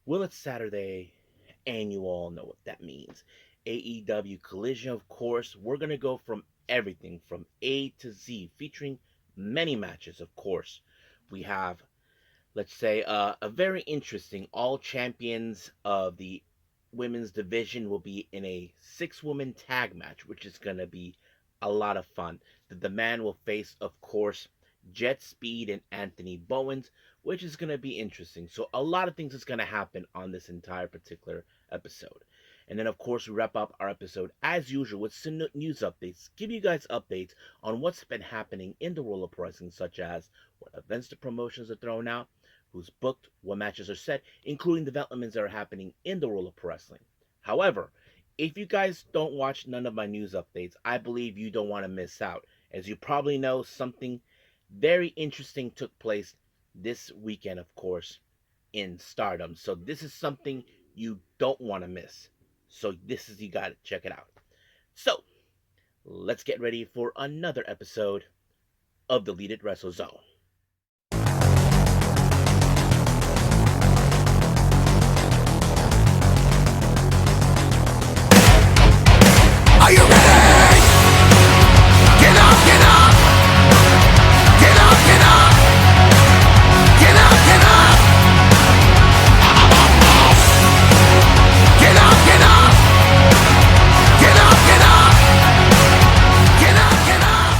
Well, it's Saturday, and you all know what that means. AEW Collision, of course. We're going to go from everything from A to Z, featuring many matches, of course. We have, let's say, a very interesting all champions of the women's division will be in a six-woman tag match, which is going to be a lot of fun. The man will face, of course, Jet Speed and Anthony Bowens, which is going to be interesting. So a lot of things is going to happen on this entire particular episode. And then, of course, we wrap up our episode as usual with some news updates. Give you guys updates on what's been happening in the world of pro wrestling, such as what events the promotions are throwing out, who's booked, what matches are set, including developments that are happening in the world of pro wrestling. However, if you guys don't watch none of my news updates, I believe you don't want to miss out. As you probably know, something very interesting took place this weekend, of course, in Stardom. So this is something you don't want to miss. So this is, you got to check it out. So let's get ready for another episode of Deleted Wrestle Zone. Are you ready? Get up, get up! Get up, get up! Get up, get up! Get up, get up! Get up, get up! Get up, get up!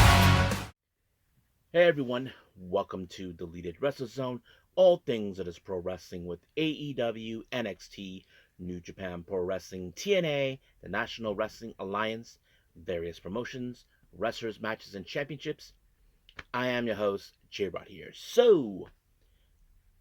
Hey everyone, welcome to Deleted Wrestle Zone, all things that is pro wrestling with AEW, NXT, New Japan Pro Wrestling, TNA, the National Wrestling Alliance, various promotions, wrestlers, matches, and championships. I am your host, J-Rod here. So,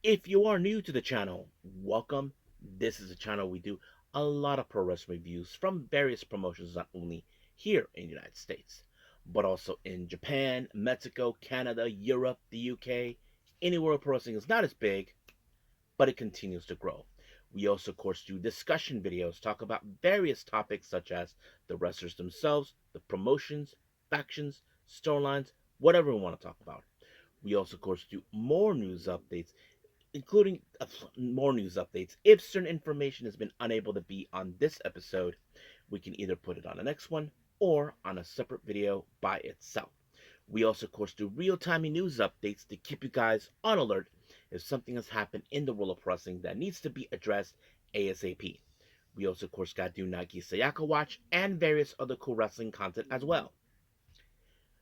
if you are new to the channel, welcome. This is a channel we do a lot of pro wrestling reviews from various promotions, not only here in the United States, but also in Japan, Mexico, Canada, Europe, the UK. Anywhere pro wrestling is not as big, but it continues to grow. We also, of course, do discussion videos, talk about various topics such as the wrestlers themselves, the promotions, factions, storylines, whatever we want to talk about. We also, of course, do more news updates, including more news updates. If certain information has been unable to be on this episode, we can either put it on the next one or on a separate video by itself. We also, of course, do real-time news updates to keep you guys on alert if something has happened in the world of wrestling that needs to be addressed ASAP. We also, of course, got to do Nike Sayaka Watch and various other cool wrestling content as well.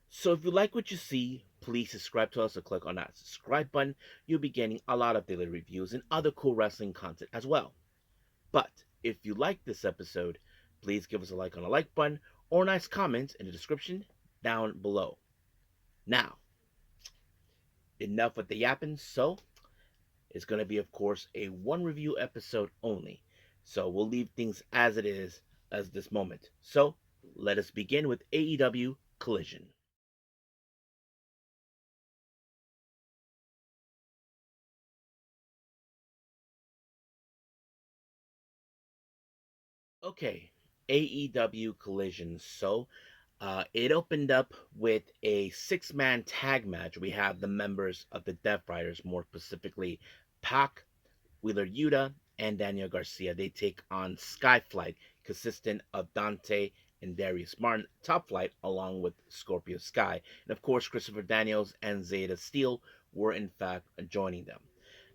So if you like what you see, please subscribe to us or click on that subscribe button. You'll be getting a lot of daily reviews and other cool wrestling content as well. But if you like this episode, please give us a like on the like button or a nice comment in the description down below. Now, enough with the yapping, so it's going to be, of course, a one review episode only. So we'll leave things as it is as this moment. So let us begin with AEW Collision. Okay, AEW Collision. So it opened up with a six-man tag match. We have the members of the Death Riders, more specifically Pac, Wheeler Yuta, and Daniel Garcia. They take on Skyflight, consistent of Dante and Darius Martin, Top Flight, along with Scorpio Sky. And of course, Christopher Daniels and Zeta Steel were in fact joining them.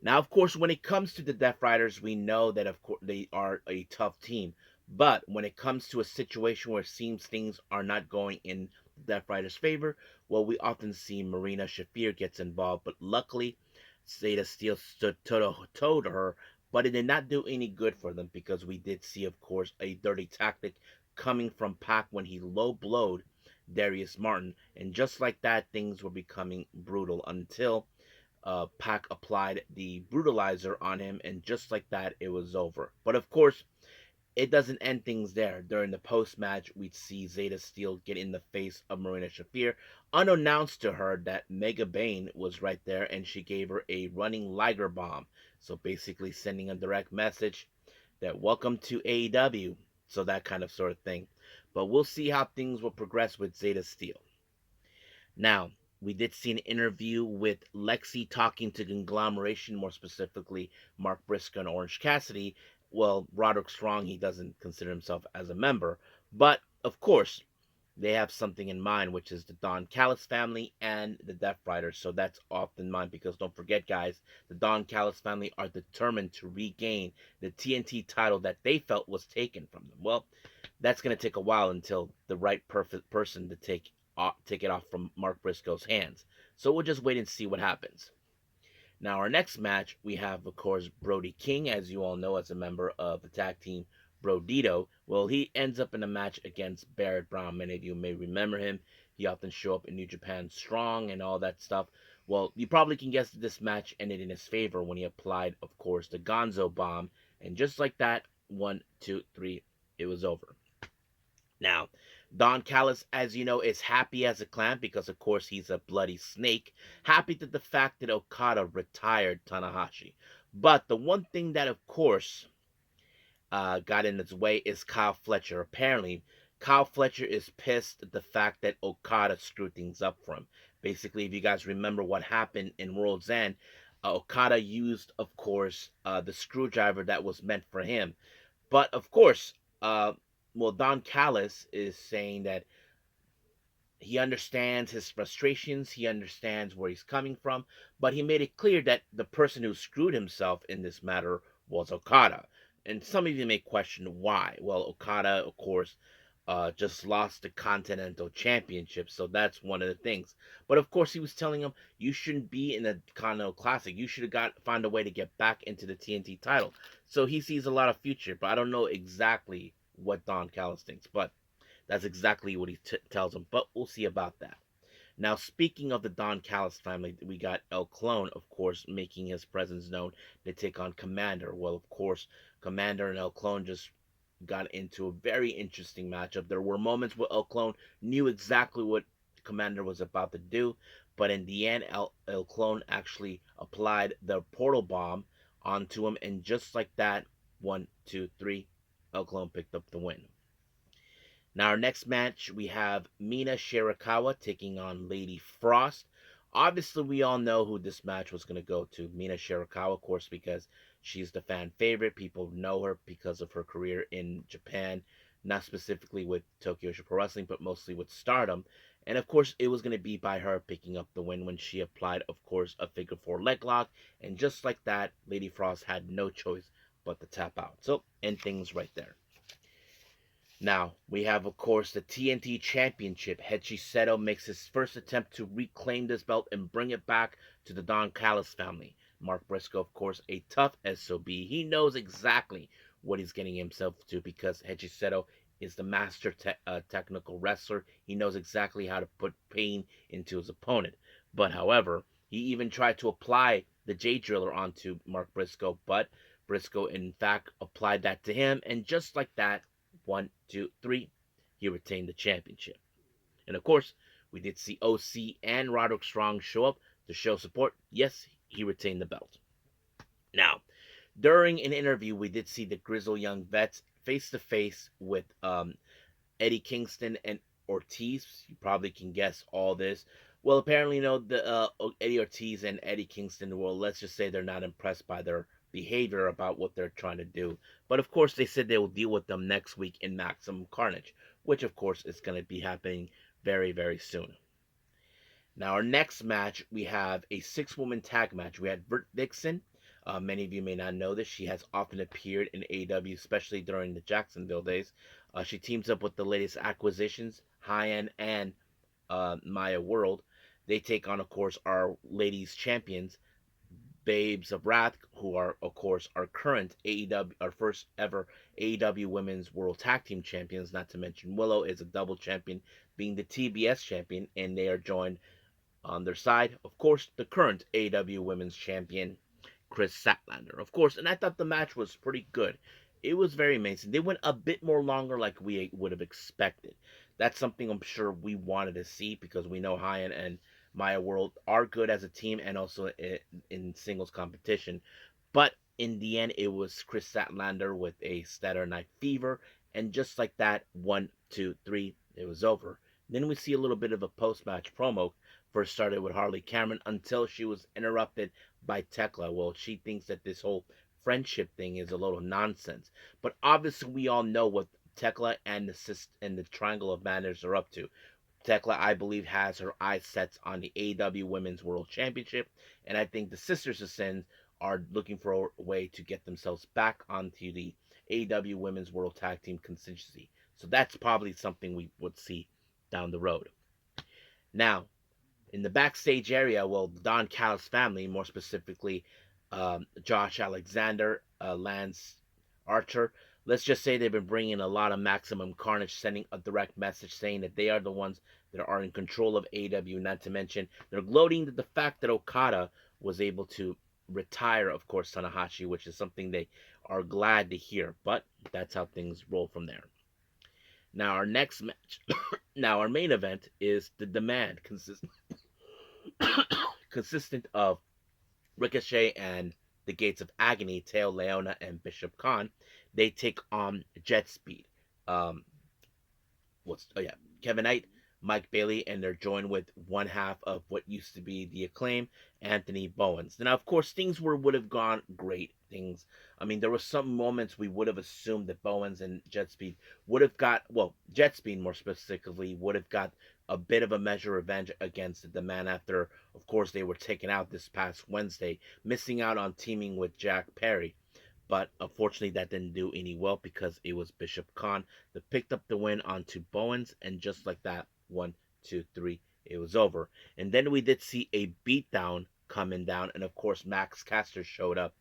Now, of course, when it comes to the Death Riders, we know that of course they are a tough team. But when it comes to a situation where it seems things are not going in Death Rider's favor, well, we often see Marina Shafir gets involved. But luckily, Zeta Steel stood toe to her, but it did not do any good for them because we did see, of course, a dirty tactic coming from Pac when he low blowed Darius Martin. And just like that, things were becoming brutal until Pac applied the brutalizer on him, and just like that, it was over. But of course, it doesn't end things there. During the post match, we'd see Zeta Steel get in the face of Marina Shafir, unannounced to her that Mega Bane was right there, and she gave her a running Liger bomb. So basically, sending a direct message that welcome to AEW. So that kind of sort of thing. But we'll see how things will progress with Zeta Steel. Now, We did see an interview with Lexi talking to Conglomeration, more specifically Mark Briscoe and Orange Cassidy. Well, Roderick Strong, he doesn't consider himself as a member, but of course, they have something in mind, which is the Don Callis family and the Death Riders. So that's often in mind because don't forget, guys, the Don Callis family are determined to regain the TNT title that they felt was taken from them. Well, that's going to take a while until the right perfect person to take it off from Mark Briscoe's hands. So we'll just wait and see what happens. Now, our next match, we have, of course, Brody King, as you all know, as a member of the tag team Brody Itoh. Well, he ends up in a match against Barrett Brown. Many of you may remember him. He often show up in New Japan Strong and all that stuff. Well, you probably can guess that this match ended in his favor when he applied, of course, the Gonzo Bomb. And just like that, 1, 2, 3, it was over. Now, Don Callis, as you know, is happy as a clam because, of course, he's a bloody snake. Happy to the fact that Okada retired Tanahashi. But the one thing that, of course, got in its way is Kyle Fletcher. Apparently, Kyle Fletcher is pissed at the fact that Okada screwed things up for him. Basically, if you guys remember what happened in World's End, Okada used, of course, the screwdriver that was meant for him. But, of course, Don Callis is saying that he understands his frustrations, he understands where he's coming from, but he made it clear that the person who screwed himself in this matter was Okada. And some of you may question why. Well, Okada, of course, just lost the Continental Championship, so that's one of the things. But of course, he was telling him you shouldn't be in the Continental Classic. You should have found a way to get back into the TNT title. So he sees a lot of future, but I don't know exactly what Don Callis thinks, but that's exactly what he tells him. But we'll see about that. Now, speaking of the Don Callis family, we got El Clone, of course, making his presence known to take on Commander. Well, of course, Commander and El Clone just got into a very interesting matchup. There were moments where El Clone knew exactly what Commander was about to do, but in the end, El Clone actually applied the portal bomb onto him, and just like that, 1, 2, 3, El Clone picked up the win. Now, our next match, we have Mina Shirakawa taking on Lady Frost. Obviously, we all know who this match was going to go to. Mina Shirakawa, of course, because she's the fan favorite. People know her because of her career in Japan, not specifically with Tokyo Pro Wrestling, but mostly with Stardom. And of course, it was going to be by her picking up the win when she applied, of course, a figure four leg lock. And just like that, Lady Frost had no choice but to tap out. So, end things right there. Now, we have, of course, the TNT Championship. Hechi Seto makes his first attempt to reclaim this belt and bring it back to the Don Callis family. Mark Briscoe, of course, a tough SOB. He knows exactly what he's getting himself to because Hechi Seto is the master technical wrestler. He knows exactly how to put pain into his opponent. But, however, he even tried to apply the J Driller onto Mark Briscoe, but Briscoe, in fact, applied that to him, and just like that, 1, 2, 3, he retained the championship. And of course, we did see OC and Roderick Strong show up to show support. Yes, he retained the belt. Now, during an interview, we did see the Grizzle Young Vets face to face with Eddie Kingston and Ortiz. You probably can guess all this. Well, apparently, the Eddie Ortiz and Eddie Kingston, well, let's just say they're not impressed by their behavior about what they're trying to do. But of course, they said they will deal with them next week in Maximum Carnage, which of course is going to be happening very, very soon. Now, our next match, we have a 6-woman tag match. We had Britt Dixon. Many of you may not know this. She has often appeared in AEW, especially during the Jacksonville days. She teams up with the latest acquisitions, High End and Maya World. They take on, of course, our ladies champions, Babes of Wrath, who are, of course, our current AEW, our first ever AEW Women's World Tag Team Champions, not to mention Willow is a double champion, being the TBS champion, and they are joined on their side, of course, the current AEW Women's Champion, Chris Statlander, of course, and I thought the match was pretty good. It was very amazing. They went a bit more longer like we would have expected. That's something I'm sure we wanted to see because we know High and Maya World are good as a team and also in singles competition. But in the end, it was Chris Statlander with a Saturday Night Fever. And just like that, 1, 2, 3, it was over. Then we see a little bit of a post-match promo first started with Harley Cameron until she was interrupted by Tekla. Well, she thinks that this whole friendship thing is a little nonsense. But obviously, we all know what Tekla and the Triangle of Madness are up to. Tekla, I believe, has her eyes set on the AEW Women's World Championship, and I think the Sisters of Sin are looking for a way to get themselves back onto the AEW Women's World Tag Team consistency. So that's probably something we would see down the road. Now, in the backstage area, well, the Don Callis family, more specifically Josh Alexander, Lance Archer, let's just say they've been bringing a lot of Maximum Carnage, sending a direct message saying that they are the ones that are in control of AEW. Not to mention, they're gloating at the fact that Okada was able to retire, of course, Tanahashi, which is something they are glad to hear. But that's how things roll from there. Now, our next match, now our main event is the Demand, consistent of Ricochet and the Gates of Agony, Teo Leona and Bishop Khan. They take on Jet Speed. Um, Kevin Knight, Mike Bailey, and they're joined with one half of what used to be the Acclaim, Anthony Bowens. Now, of course, things would have gone great. I mean, there were some moments we would have assumed that Bowens and Jet Speed would have got, well, Jet Speed more specifically, would have got a bit of a measure of revenge against the man after, of course, they were taken out this past Wednesday, missing out on teaming with Jack Perry. But unfortunately, that didn't do any well because it was Bishop Khan that picked up the win onto Bowens, and just like that, 1, 2, 3, it was over. And then we did see a beatdown coming down, and of course, Max Caster showed up.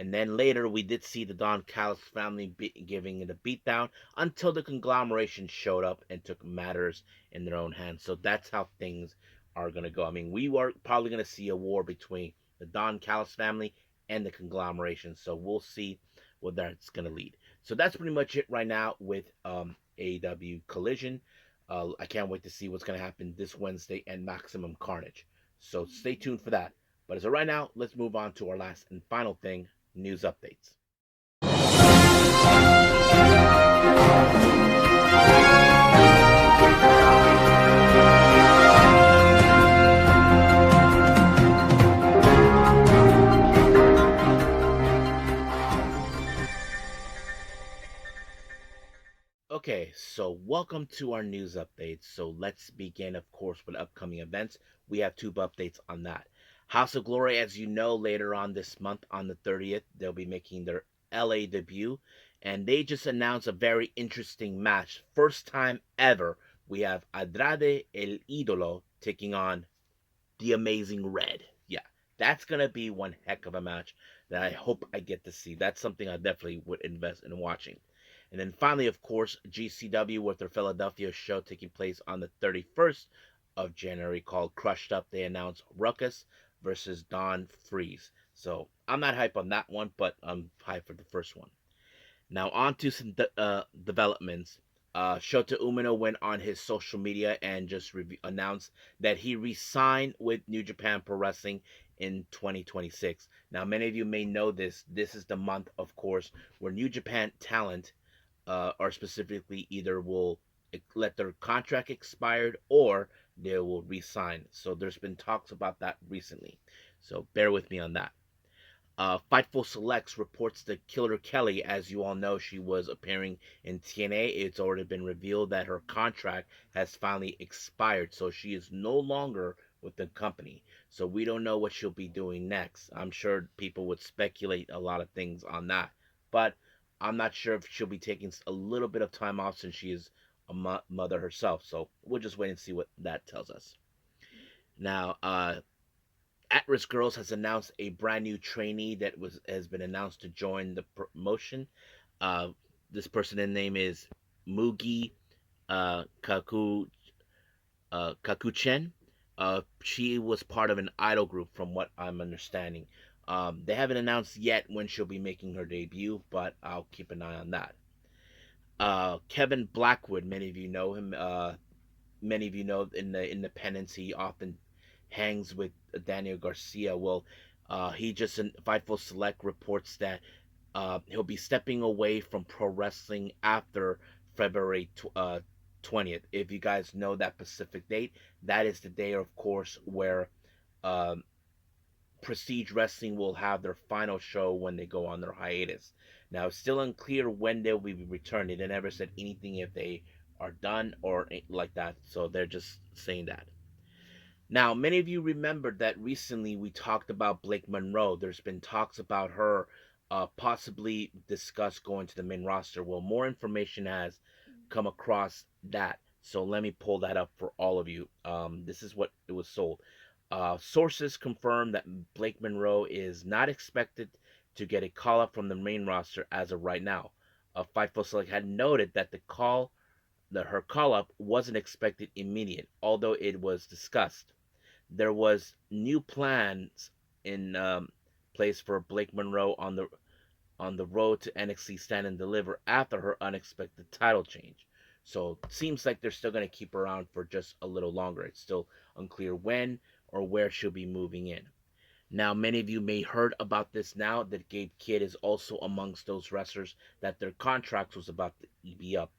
And then later, we did see the Don Callis family giving it a beatdown until the conglomeration showed up and took matters in their own hands. So that's how things are going to go. I mean, we are probably going to see a war between the Don Callis family and the conglomeration. So we'll see what that's going to lead. So that's pretty much it right now with AEW Collision. I can't wait to see what's going to happen this Wednesday and Maximum Carnage. So stay tuned for that. But as of right now, let's move on to our last and final thing, news updates. Okay, so welcome to our news updates. So let's begin, of course, with upcoming events. We have two updates on that. House of Glory, as you know, later on this month, on the 30th, they'll be making their LA debut. And they just announced a very interesting match. First time ever, we have Andrade El Idolo taking on the Amazing Red. Yeah, that's going to be one heck of a match that I hope I get to see. That's something I definitely would invest in watching. And then finally, of course, GCW with their Philadelphia show taking place on the 31st of January called Crushed Up. They announced Ruckus versus Don Freeze. So I'm not hype on that one, but I'm hype for the first one. Now on to some developments. Shota Umino went on his social media and just announced that he re-signed with New Japan Pro Wrestling in 2026. Now many of you may know this. This is the month, of course, where New Japan talent or specifically either will let their contract expired or they will resign. So there's been talks about that recently. So bear with me on that. Fightful Selects reports that Killer Kelly, as you all know, she was appearing in TNA. It's already been revealed that her contract has finally expired, so she is no longer with the company. So we don't know what she'll be doing next. I'm sure people would speculate a lot of things on that, but I'm not sure if she'll be taking a little bit of time off since she is a mother herself. So we'll just wait and see what that tells us. Now, Actwres Girls has announced a brand new trainee that has been announced to join the promotion. This person's name is Mugi Kakuchen. She was part of an idol group, from what I'm understanding. They haven't announced yet when she'll be making her debut, but I'll keep an eye on that. Kevin Blackwood, many of you know him. Many of you know in the independents he often hangs with Daniel Garcia. Well, he just in Fightful Select reports that he'll be stepping away from pro wrestling after February 20th. If you guys know that specific date, that is the day, of course, where um, Prestige Wrestling will have their final show when they go on their hiatus. Now, it's still unclear when they'll be returning. They never said anything if they are done or like that, so they're just saying that. Now, many of you remember that recently we talked about Blake Monroe. There's been talks about her possibly discuss going to the main roster. Well, more information has come across that. So let me pull that up for all of you. This is what it was sold. Sources confirm that Blake Monroe is not expected to get a call up from the main roster as of right now. Fightful Select had noted that her call up wasn't expected immediate, although it was discussed. There was new plans in place for Blake Monroe on the road to NXT Stand and Deliver after her unexpected title change. So it seems like they're still going to keep her around for just a little longer. It's still unclear when or where she'll be moving in. Now, many of you may heard about this now that Gabe Kidd is also amongst those wrestlers that their contracts was about to be up.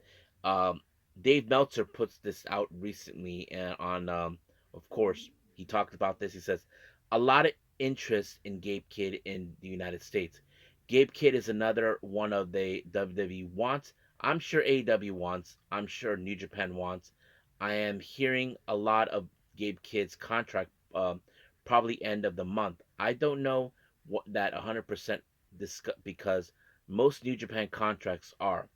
Um, Dave Meltzer puts this out recently and on, of course, he talked about this. He says, a lot of interest in Gabe Kidd in the United States. Gabe Kidd is another one of the WWE wants. I'm sure AEW wants. I'm sure New Japan wants. I am hearing a lot of Gabe Kidd's contract probably end of the month. I don't know what that 100% because most New Japan contracts are.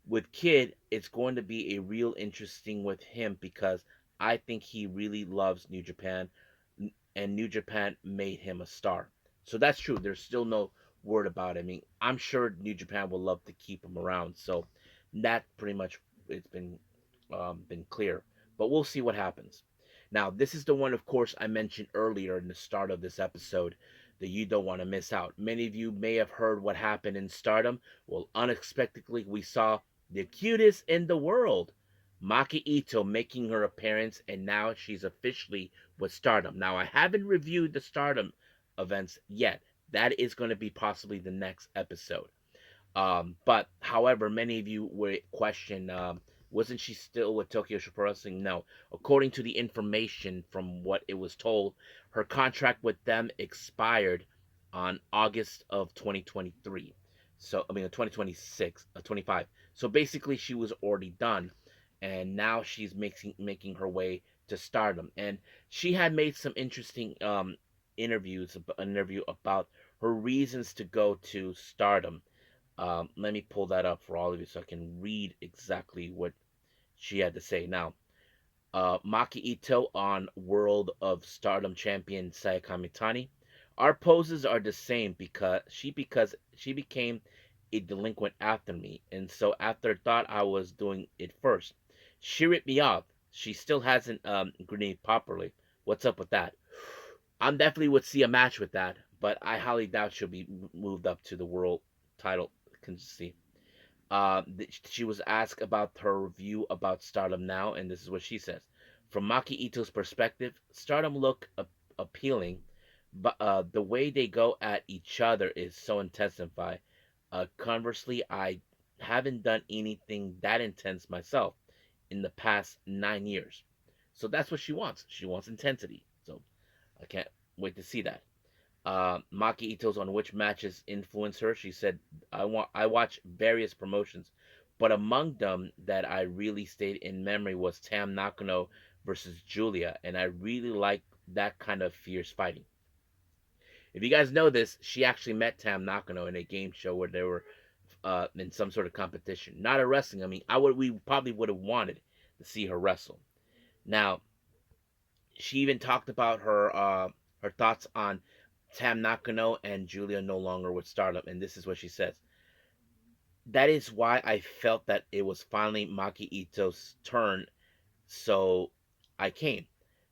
With Kid, it's going to be a real interesting with him because I think he really loves New Japan and New Japan made him a star. So that's true. There's still no word about it. I mean, I'm sure New Japan will love to keep him around. So that pretty much it's been clear. But we'll see what happens. Now, this is the one, of course, I mentioned earlier in the start of this episode that you don't want to miss out. Many of you may have heard what happened in Stardom. Well, unexpectedly, we saw the cutest in the world, Maki Itoh, making her appearance, and now she's officially with Stardom. Now, I haven't reviewed the Stardom events yet. That is going to be possibly the next episode. But however, many of you were question, wasn't she still with Tokyo Pro Wrestling? No. According to the information from what it was told, her contract with them expired on August of 2023. So I mean 2026, 25. So basically, she was already done, and now she's making her way to Stardom. And she had made some interesting interviews, an interview about her reasons to go to Stardom. Let me pull that up for all of you so I can read exactly what she had to say. Now, Maki Itoh on World of Stardom champion Sayaka Mitani. Our poses are the same because she became a delinquent after me, and so after thought I was doing it first. She ripped me off. She still hasn't grenade properly. What's up with that? I'm definitely would see a match with that, but I highly doubt she'll be moved up to the world title consistency. She was asked about her review about Stardom now, and this is what she says. From Maki Itoh's perspective, Stardom look appealing, but the way they go at each other is so intensified. Conversely, I haven't done anything that intense myself in the past 9 years. So that's what she wants. She wants intensity. So I can't wait to see that. Maki Ito's on which matches influence her. She said, I watch various promotions, but among them that I really stayed in memory was Tam Nakano versus Julia, and I really like that kind of fierce fighting. If you guys know this, she actually met Tam Nakano in a game show where they were in some sort of competition, not a wrestling. I mean, we probably would have wanted to see her wrestle. Now, she even talked about her thoughts on Tam Nakano and Julia no longer with Stardom, and this is what she says. That is why I felt that it was finally Maki Ito's turn, so I came.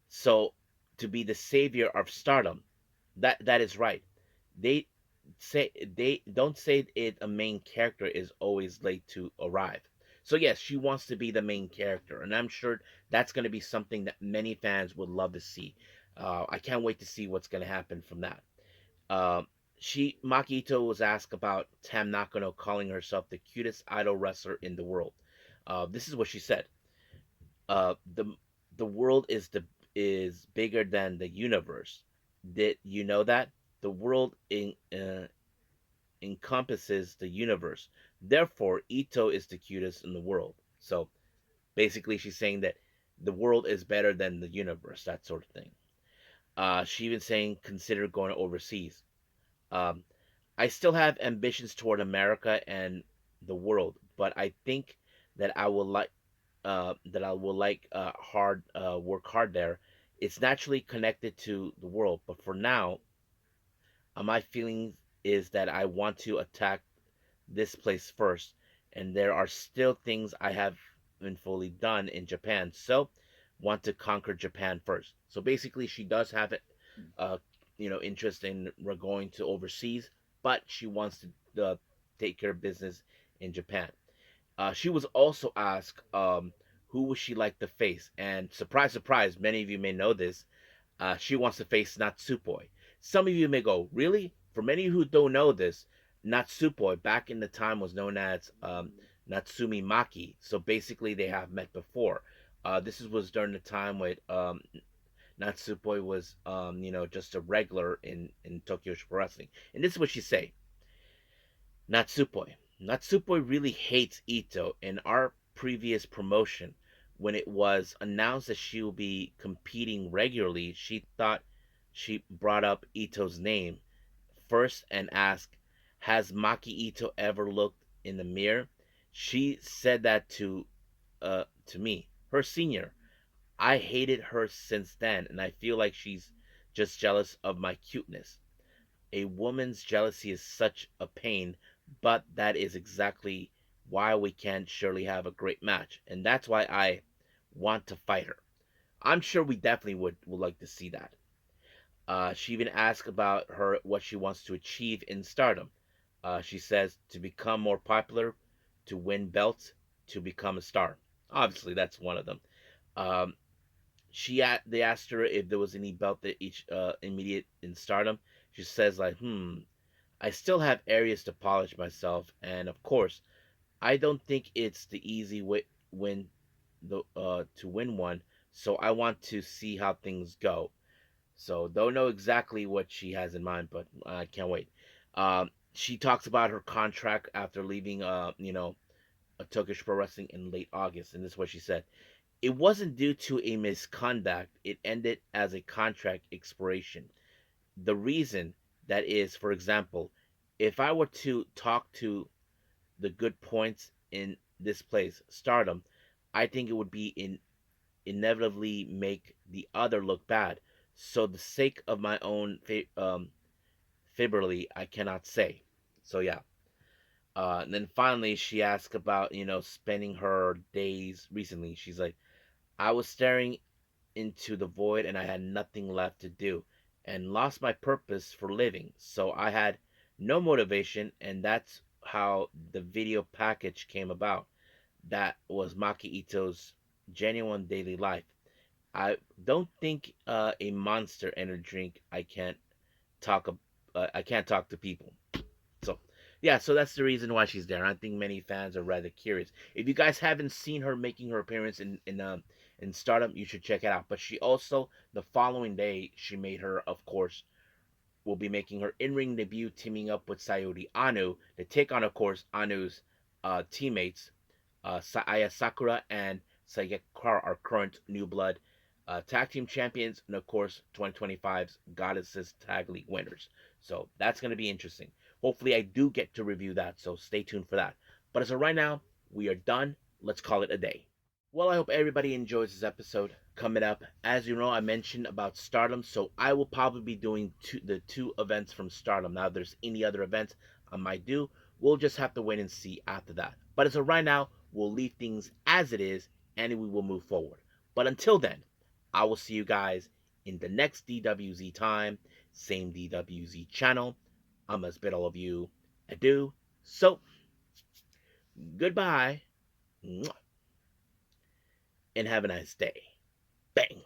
So to be the savior of Stardom. That is right. They they don't say it a main character is always late to arrive. So yes, she wants to be the main character, and I'm sure that's going to be something that many fans would love to see. I can't wait to see what's going to happen from that. Uh, Maki Itoh was asked about Tam Nakano calling herself the cutest idol wrestler in the world. This is what she said. The world is bigger than the universe. Did you know that? The world encompasses the universe. Therefore, Ito is the cutest in the world. So basically, she's saying that the world is better than the universe, that sort of thing. She even saying consider going overseas. Um, I still have ambitions toward America and the world, but I think that I will like hard work hard there. It's naturally connected to the world, but for now, my feeling is that I want to attack this place first, and there are still things I haven't fully done in Japan, so want to conquer Japan first. So basically, she does have it, uh, interest in we're going to overseas, but she wants to take care of business in Japan. She was also asked who would she like to face, and surprise, surprise, many of you may know this. She wants to face Natsupoi. Some of you may go, really? For many who don't know this, Natsupoi back in the time was known as Natsumi Maki. So basically, they have met before. Was during the time when Natsupoi was, just a regular in Tokyo Pro Wrestling. And this is what she say. Natsupoi really hates Ito. In our previous promotion, when it was announced that she will be competing regularly, she thought she brought up Ito's name first and asked, has Maki Ito ever looked in the mirror? She said that to me, her senior. I hated her since then, and I feel like she's just jealous of my cuteness. A woman's jealousy is such a pain, but that is exactly why we can surely have a great match. And that's why I want to fight her. I'm sure we definitely would like to see that. She even asked about her what she wants to achieve in stardom. She says to become more popular, to win belts, to become a star. Obviously, that's one of them. Um, they asked her if there was any belt that each immediate in stardom. She says like, I still have areas to polish myself, and of course, I don't think it's the easy way win the to win one. So I want to see how things go. So don't know exactly what she has in mind, but I can't wait. She talks about her contract after leaving, a Turkish Pro Wrestling in late August, and this is what she said. It wasn't due to a misconduct. It ended as a contract expiration. The reason that is, for example, if I were to talk to the good points in this place, Stardom, I think it would be inevitably make the other look bad. So the sake of my own fibberly, I cannot say. So yeah. And then finally, she asked about spending her days recently. She's like, I was staring into the void and I had nothing left to do and lost my purpose for living. So I had no motivation, and that's how the video package came about. That was Maki Ito's genuine daily life. I don't think a monster energy drink talk I can't talk to people. So yeah, so that's the reason why she's there. I think many fans are rather curious. If you guys haven't seen her making her appearance in Stardom, you should check it out. But she also the following day she made her, of course, will be making her in-ring debut, teaming up with Sayori Anu to take on, of course, Anu's teammates, Aya Sakura and Sayekara, our current New Blood tag team champions, and of course 2025's Goddesses Tag League winners. So that's going to be interesting. Hopefully, I do get to review that, so stay tuned for that. But as of right now, we are done. Let's call it a day. Well, I hope everybody enjoys this episode. Coming up, as you know, I mentioned about Stardom, so I will probably be doing the two events from Stardom. Now, if there's any other events I might do, we'll just have to wait and see after that. But as of right now, we'll leave things as it is, and we will move forward. But until then, I will see you guys in the next DWZ time, same DWZ channel. I must bid all of you adieu. So, goodbye, and have a nice day. Bang.